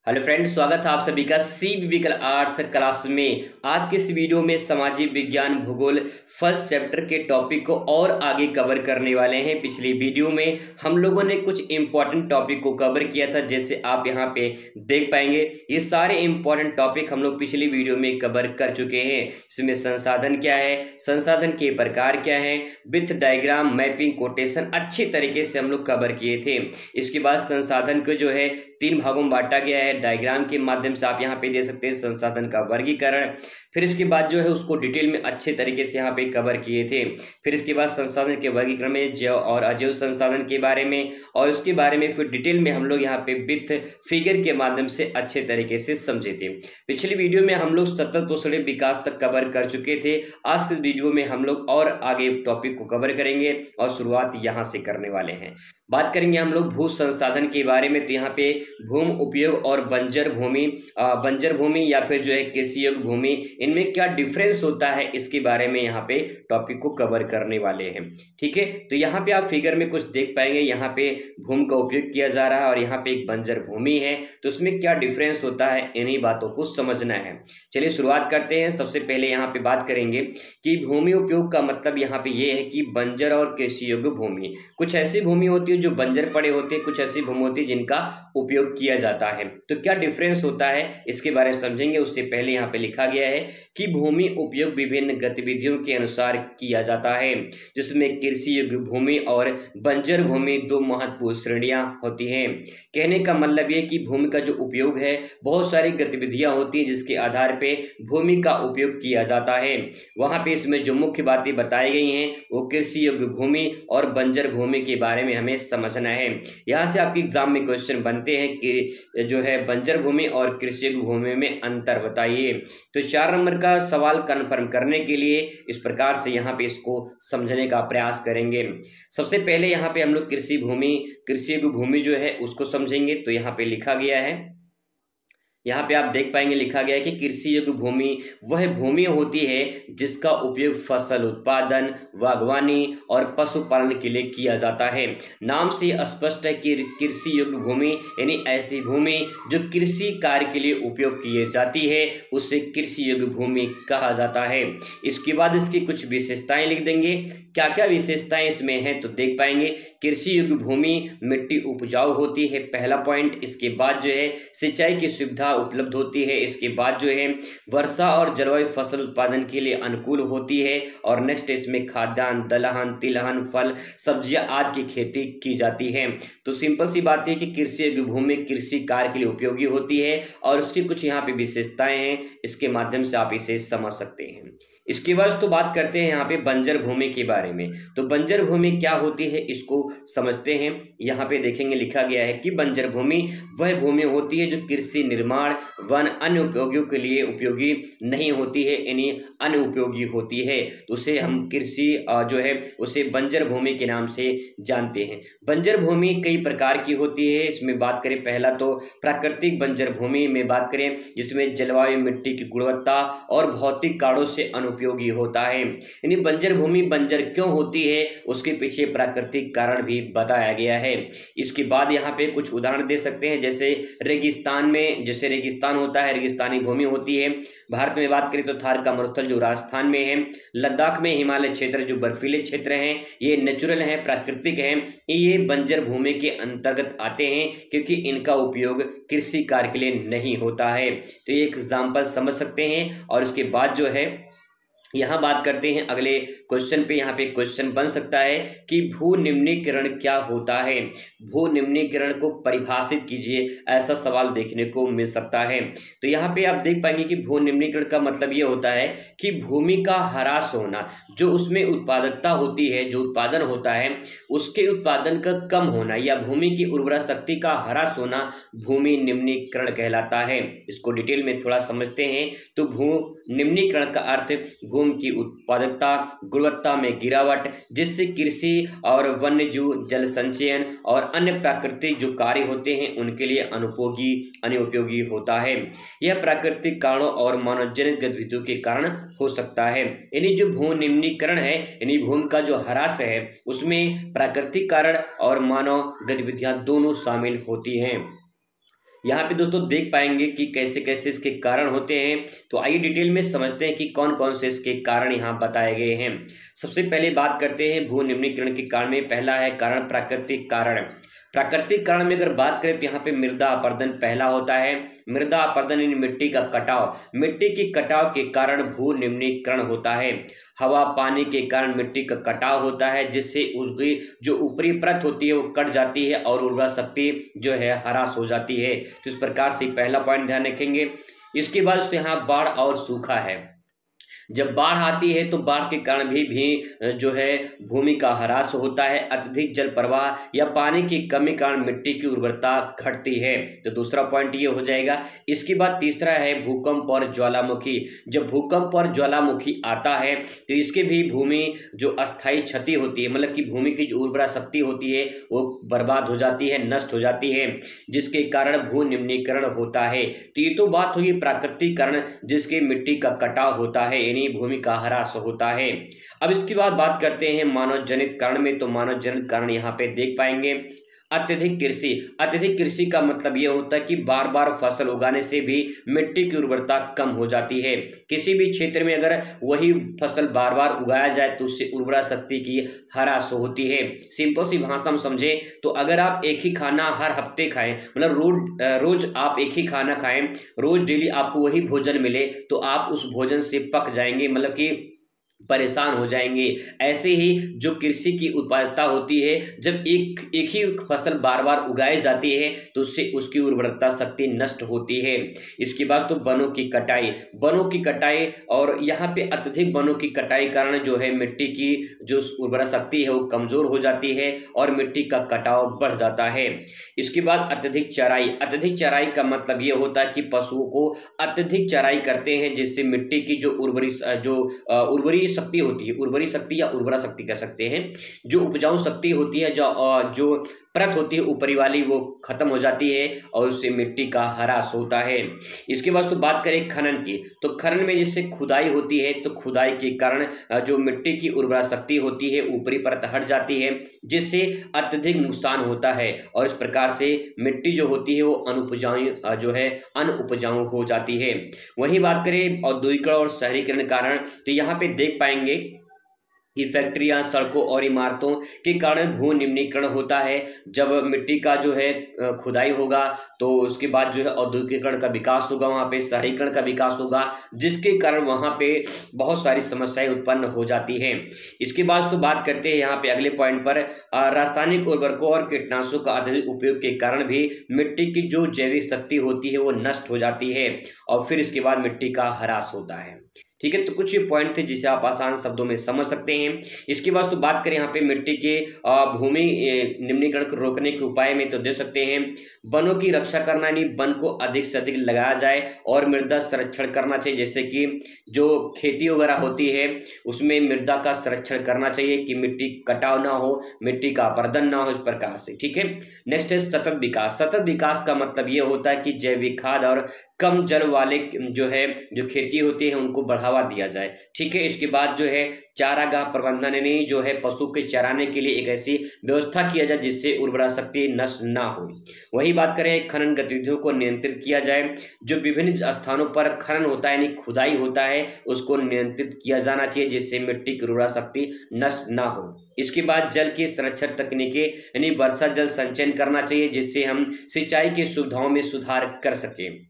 Hello friends, स्वागत है आप सभी का सीबीबीकल आर्ट्स क्लास में। आज के इस वीडियो में सामाजिक विज्ञान भूगोल फर्स्ट चैप्टर के टॉपिक को और आगे कवर करने वाले हैं। पिछली वीडियो में हम लोगों ने कुछ इंपॉर्टेंट टॉपिक को कवर किया था, जैसे आप यहाँ पे देख पाएंगे। ये सारे इंपॉर्टेंट टॉपिक हम लोग पिछली वीडियो में कवर कर चुके हैं। इसमें संसाधन क्या है, संसाधन के प्रकार क्या है, विथ डायग्राम, मैपिंग, कोटेशन अच्छी तरीके से हम लोग कवर किए थे। इसके बाद संसाधन को जो है 3 भागों में बांटा गया है। डायग्राम के माध्यम से आप यहाँ पे दे सकते हैं संसाधन का वर्गीकरण। फिर इसके बाद जो है उसको डिटेल में अच्छे तरीके से यहाँ पे कवर किए थे। फिर इसके बाद संसाधन के वर्गीकरण में जैव और अजैव संसाधन के बारे में, और उसके बारे में फिर डिटेल में हम लोग यहाँ पे विथ फिगर के माध्यम से अच्छे तरीके से समझे थे। पिछली वीडियो में हम लोग सतत पोषण विकास तक कवर कर चुके थे। आज के वीडियो में हम लोग और आगे टॉपिक को कवर करेंगे और शुरुआत यहाँ से करने वाले हैं। बात करेंगे हम लोग भू संसाधन के बारे में। तो यहाँ पे भूमि उपयोग और बंजर भूमि या फिर जो है कृषि योग्य भूमि, इनमें क्या डिफरेंस होता है, इसके बारे में यहाँ पे टॉपिक को कवर करने वाले हैं। ठीक है, तो यहाँ पे आप फिगर में कुछ देख पाएंगे। यहाँ पे भूमि का उपयोग किया जा रहा है और यहाँ पे एक बंजर भूमि है, तो उसमें क्या डिफरेंस होता है, इन्हीं बातों को समझना है। चलिए शुरुआत करते हैं। सबसे पहले यहाँ पे बात करेंगे कि भूमि उपयोग का मतलब यहाँ पे ये है कि बंजर और कृषि योग्य भूमि, कुछ ऐसी भूमि होती है जो बंजर पड़े होते हैं, कुछ ऐसी भूमि होती है जिनका उपयोग किया जाता है। तो क्या डिफरेंस होता है, इसके बारे में समझेंगे। उससे पहले यहाँ पे लिखा गया है कि भूमि उपयोग विभिन्न गतिविधियों के अनुसार किया जाता है, जिसमें कृषि योग्य भूमि और बंजर भूमि दो महत्वपूर्ण श्रेणियां होती हैं। कहने का मतलब ये कि भूमि का जो उपयोग है, बहुत सारी गतिविधियां होती है जिसके आधार पे भूमि का उपयोग किया जाता है। वहां पे इसमें जो मुख्य बातें बताई गई हैं वो कृषि योग्य भूमि और बंजर भूमि के बारे में हमें समझना है। यहाँ से आपके एग्जाम में क्वेश्चन बनते हैं कि जो है बंजर भूमि और कृषि भूमि में अंतर बताइए। तो 4 नंबर का सवाल कंफर्म करने के लिए इस प्रकार से यहाँ पे इसको समझने का प्रयास करेंगे। सबसे पहले यहाँ पे हम लोग कृषि भूमि जो है उसको समझेंगे। तो यहाँ पे लिखा गया है, यहाँ पे आप देख पाएंगे लिखा गया है कि कृषि योग्य भूमि वह भूमि होती है जिसका उपयोग फसल उत्पादन, बागवानी और पशुपालन के लिए किया जाता है। नाम से स्पष्ट है कि कृषि योग्य भूमि यानी ऐसी भूमि जो कृषि कार्य के लिए उपयोग की जाती है, उसे कृषि योग्य भूमि कहा जाता है। इसके बाद इसकी कुछ विशेषताएं लिख देंगे। क्या क्या विशेषताएं इसमें हैं तो देख पाएंगे। कृषि योग्य भूमि मिट्टी उपजाऊ होती है, पहला पॉइंट। इसके बाद जो है सिंचाई की सुविधा उपलब्ध होती है। इसके बाद जो है वर्षा और जलवायु फसल उत्पादन के लिए अनुकूल होती है। और नेक्स्ट इसमें खाद्यान्न, दलहन, तिलहन, फल, सब्जियां आदि की खेती की जाती है। तो सिंपल सी बात है कि कृषि योग्य भूमि कृषि कार्य के लिए उपयोगी होती है और उसकी कुछ यहाँ पे विशेषताएं हैं, इसके माध्यम से आप इसे समझ सकते हैं। इसके बाद तो बात करते हैं यहाँ पे बंजर भूमि के बारे में। तो बंजर भूमि क्या होती है इसको समझते हैं। यहाँ पे देखेंगे लिखा गया है कि बंजर भूमि वह भूमि होती है जो कृषि, निर्माण, वन, अन्य उपयोगियों के लिए उपयोगी नहीं होती है, यानी अनुपयोगी होती है। तो उसे हम कृषि जो है उसे बंजर भूमि के नाम से जानते हैं। बंजर भूमि कई प्रकार की होती है। इसमें बात करें, पहला तो प्राकृतिक बंजर भूमि में बात करें, जिसमें जलवायु, मिट्टी की गुणवत्ता और भौतिक कारणों से उपयोगी होता है। यानी बंजर भूमि बंजर क्यों होती है उसके पीछे प्राकृतिक कारण भी बताया गया है। इसके बाद यहाँ पे कुछ उदाहरण दे सकते हैं, जैसे रेगिस्तान में, जैसे रेगिस्तान होता है, रेगिस्तानी भूमि होती है। भारत में बात करें तो थार का मरुस्थल जो राजस्थान में है, लद्दाख में हिमालय क्षेत्र जो बर्फीले क्षेत्र हैं, ये नेचुरल है, प्राकृतिक है, ये बंजर भूमि के अंतर्गत आते हैं क्योंकि इनका उपयोग कृषि कार्य के लिए नहीं होता है। तो ये एग्जाम्पल समझ सकते हैं। और इसके बाद जो है यहाँ बात करते हैं अगले क्वेश्चन पे। यहाँ पे क्वेश्चन बन सकता है कि भू निम्नीकरण क्या होता है, भू निम्नीकरण को परिभाषित कीजिए, ऐसा सवाल देखने को मिल सकता है। तो यहाँ पे आप देख पाएंगे कि भू निम्नीकरण का मतलब ये होता है कि भूमि का ह्रास होना, जो उसमें उत्पादकता होती है, जो उत्पादन होता है उसके उत्पादन का कम होना, या भूमि की उर्वरा शक्ति का ह्रास होना भूमि निम्नीकरण कहलाता है। इसको डिटेल में थोड़ा समझते हैं। तो भू निम्नीकरण का अर्थ भूमि की उत्पादकता, गुणवत्ता में गिरावट, जिससे कृषि और वन्यजीव, जल संचयन और अन्य प्राकृतिक जो कार्य होते हैं उनके लिए अनुपयोगी होता है। यह प्राकृतिक कारणों और मानवजनित गतिविधियों के कारण हो सकता है। यानी जो भू निम्नीकरण है, यानी भूमि का जो ह्रास है, उसमें प्राकृतिक कारण और मानव गतिविधियां दोनों शामिल होती हैं। यहाँ पे दोस्तों देख पाएंगे कि कैसे कैसे इसके कारण होते हैं। तो आइए डिटेल में समझते हैं कि कौन कौन से इसके कारण यहाँ बताए गए हैं। सबसे पहले बात करते हैं भू निम्नीकरण के कारण में। पहला है कारण प्राकृतिक कारण। प्राकृतिक कारण में अगर बात करें तो यहाँ पे मृदा अपरदन पहला होता है। मृदा अपरदन यानी मिट्टी का कटाव। मिट्टी के कटाव के कारण भू निम्नीकरण होता है। हवा पानी के कारण मिट्टी का कटाव होता है, जिससे उसकी जो ऊपरी परत होती है वो कट जाती है और उर्वरा शक्ति जो है ह्रास हो जाती है। तो इस प्रकार से पहला पॉइंट ध्यान रखेंगे। इसके बाद यहाँ बाढ़ और सूखा है। जब बाढ़ आती है तो बाढ़ के कारण भी जो है भूमि का ह्रास होता है। अत्यधिक जल प्रवाह या पानी की कमी कारण मिट्टी की उर्वरता घटती है। तो दूसरा पॉइंट ये हो जाएगा। इसके बाद तीसरा है भूकंप और ज्वालामुखी। जब भूकंप और ज्वालामुखी आता है तो इसके भी भूमि जो अस्थायी क्षति होती है, मतलब कि भूमि की जो उर्वरा शक्ति होती है वो बर्बाद हो जाती है, नष्ट हो जाती है, जिसके कारण भू निम्नीकरण होता है। तो ये तो बात हुई प्राकृतिक कारण जिसके मिट्टी का कटाव होता है, भूमि का ह्रास होता है। अब इसके बाद बात करते हैं मानव जनित कारण में। तो मानव जनित कारण यहाँ पे देख पाएंगे अत्यधिक कृषि। अत्यधिक कृषि का मतलब यह होता है कि बार बार फसल उगाने से भी मिट्टी की उर्वरता कम हो जाती है। किसी भी क्षेत्र में अगर वही फसल बार बार उगाया जाए तो उससे उर्वरा शक्ति की ह्रास होती है। सिंपल सी भाषा में समझे तो अगर आप एक ही खाना हर हफ्ते खाएं, मतलब रोज आप एक ही खाना खाएं, रोज डेली आपको वही भोजन मिले, तो आप उस भोजन से पक जाएंगे, मतलब कि परेशान हो जाएंगे। ऐसे ही जो कृषि की उत्पादकता होती है, जब एक ही फसल बार बार उगाई जाती है तो उससे उसकी उर्वरता शक्ति नष्ट होती है। इसके बाद तो वनों की कटाई। वनों की कटाई और यहाँ पे अत्यधिक वनों की कटाई कारण जो है मिट्टी की जो उर्वरा शक्ति है वो कमजोर हो जाती है और मिट्टी का कटाव बढ़ जाता है। इसके बाद अत्यधिक चराई। अत्यधिक चराई का मतलब ये होता है कि पशुओं को अत्यधिक चराई करते हैं, जिससे मिट्टी की जो उर्वरी शक्ति होती है, उर्वरी शक्ति या उर्वरा शक्ति कह सकते हैं, जो उपजाऊ शक्ति होती है, जो परत होती है ऊपरी वाली, वो खत्म हो जाती है और उससे मिट्टी का ह्रास होता है। इसके बाद तो बात करें खनन की। तो खनन में जैसे खुदाई होती है तो खुदाई के कारण जो मिट्टी की उर्वरा शक्ति होती है ऊपरी परत हट जाती है, जिससे अत्यधिक नुकसान होता है और इस प्रकार से मिट्टी जो होती है वो अनुपजाऊ हो जाती है। वही बात करें औद्योगिकरण और शहरीकरण कारण, तो यहाँ पे देख पाएंगे कि फैक्ट्रियां, सड़कों और इमारतों के कारण भू निम्नीकरण होता है। जब मिट्टी का जो है खुदाई होगा तो उसके बाद जो है औद्योगिकरण का विकास होगा, वहाँ पे शहरीकरण का विकास होगा, जिसके कारण वहाँ पे बहुत सारी समस्याएं उत्पन्न हो जाती हैं। इसके बाद तो बात करते हैं यहाँ पे अगले पॉइंट पर, रासायनिक उर्वरकों और कीटनाशकों का अत्यधिक उपयोग के कारण भी मिट्टी की जो जैविक शक्ति होती है वो नष्ट हो जाती है और फिर इसके बाद मिट्टी का ह्रास होता है। ठीक है, तो कुछ ये पॉइंट थे जिसे आप आसान शब्दों में समझ सकते हैं। इसके बाद तो बात करें यहाँ पे मिट्टी के भूमि निम्नीकरण को रोकने के उपाय में, तो दे सकते हैं वनों की रक्षा करना, यानी वन को अधिक से अधिक लगाया जाए और मृदा संरक्षण करना चाहिए। जैसे कि जो खेती वगैरह होती है उसमें मृदा का संरक्षण करना चाहिए कि मिट्टी कटाव ना हो, मिट्टी का अपरदन ना हो, इस प्रकार से। ठीक है, नेक्स्ट है सतत विकास। सतत विकास का मतलब ये होता है कि जैविक खाद और कम जल वाले जो खेती होती है उनको बढ़ावा दिया जाए। ठीक है, इसके बाद जो है चारागाह प्रबंधन, यानी जो है पशु के चराने के लिए एक ऐसी व्यवस्था किया जाए जिससे उर्वरा शक्ति नष्ट ना हो। वही बात करें खनन गतिविधियों को नियंत्रित किया जाए। जो विभिन्न स्थानों पर खनन होता है यानी खुदाई होता है उसको नियंत्रित किया जाना चाहिए, जिससे मिट्टी की उर्वरा शक्ति नष्ट ना हो। इसके बाद जल की संरक्षण तकनीकें, यानी वर्षा जल संचयन करना चाहिए, जिससे हम सिंचाई की सुविधाओं में सुधार कर सकें।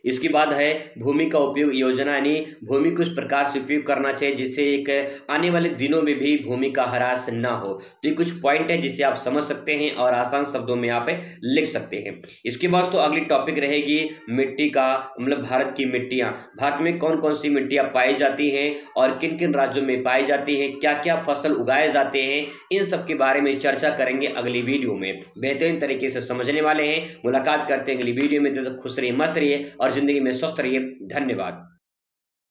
इसके बाद है भूमि का उपयोग योजना, यानी भूमि को इस प्रकार से उपयोग करना चाहिए जिससे एक आने वाले दिनों में भी भूमि का ह्रास ना हो। तो ये कुछ पॉइंट है जिसे आप समझ सकते हैं और आसान शब्दों में आप लिख सकते हैं। इसके बाद तो अगली टॉपिक रहेगी मिट्टी का, मतलब भारत की मिट्टियां। भारत में कौन कौन सी मिट्टियां पाई जाती हैं और किन किन राज्यों में पाई जाती हैं, क्या क्या फसल उगाए जाते हैं, इन सब के बारे में चर्चा करेंगे अगली वीडियो में। बेहतरीन तरीके से समझने वाले हैं। मुलाकात करते हैं अगली वीडियो में। तब तक खुश रहिए, मस्त रहिए और जिंदगी में स्वस्थ रहिए। धन्यवाद।